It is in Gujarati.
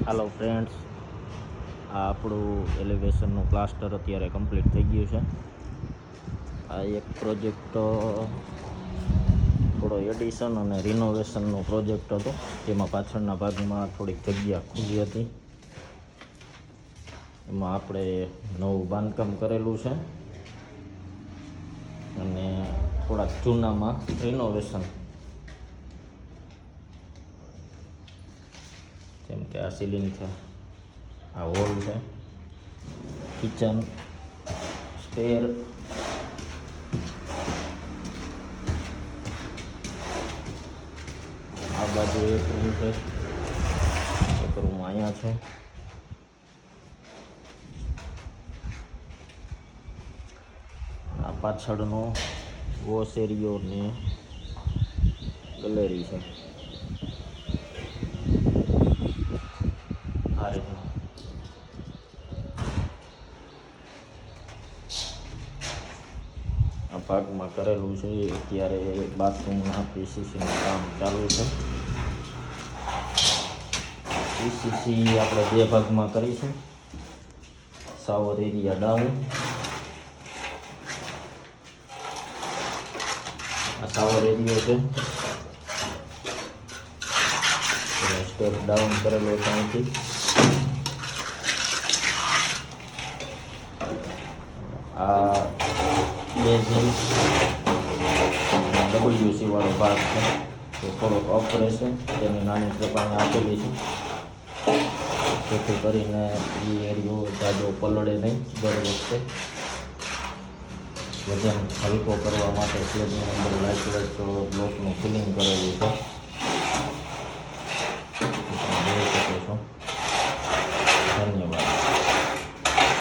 હાલો ફ્રેન્ડ્સ, આ આપણું એલિવેશનનું પ્લાસ્ટર અત્યારે કમ્પ્લીટ થઈ ગયું છે. આ એક પ્રોજેક્ટ થોડો એડિશન અને રિનોવેશનનો પ્રોજેક્ટ હતો, જેમાં પાછળના ભાગમાં થોડીક જગ્યા ખુલ્લી હતી. એમાં આપણે નવું બાંધકામ કરેલું છે અને થોડાક જૂનામાં રિનોવેશન, જેમ કે આ સીલિંગ છે, આ હોલ છે, કિચન, સ્ટેર, આ બાજુ એક રૂમ છે, એક રૂમ અહીંયા છે. આ પાછળનો વોશ એરિયો ને ગેલેરી છે. આ રીતનું આ ભાગમાં કરેલું છે. અત્યારે બાથરૂમના પીસીસીનું કામ ચાલુ છે. પીસીસી આપણે બે ભાગમાં કરીશું. શાવર એરિયા ડાઉન, આ શાવર એરિયો છે, સ્ટેપ ડાઉન કરેલો છે અહીંથી. આ બેઝિંગ WC વાળો ભાગ છે, તો થોડોક અપ રહેશે, તેની નાની પ્રમાણે આપેલી છે, જેથી કરીને એ એરિયો જાજો પલળે નહીં. દર વખતે વજન હલકો કરવા માટે સ્લેબની અંદર લાઇટ બ્લોકનું ફિલિંગ કરેલું છે.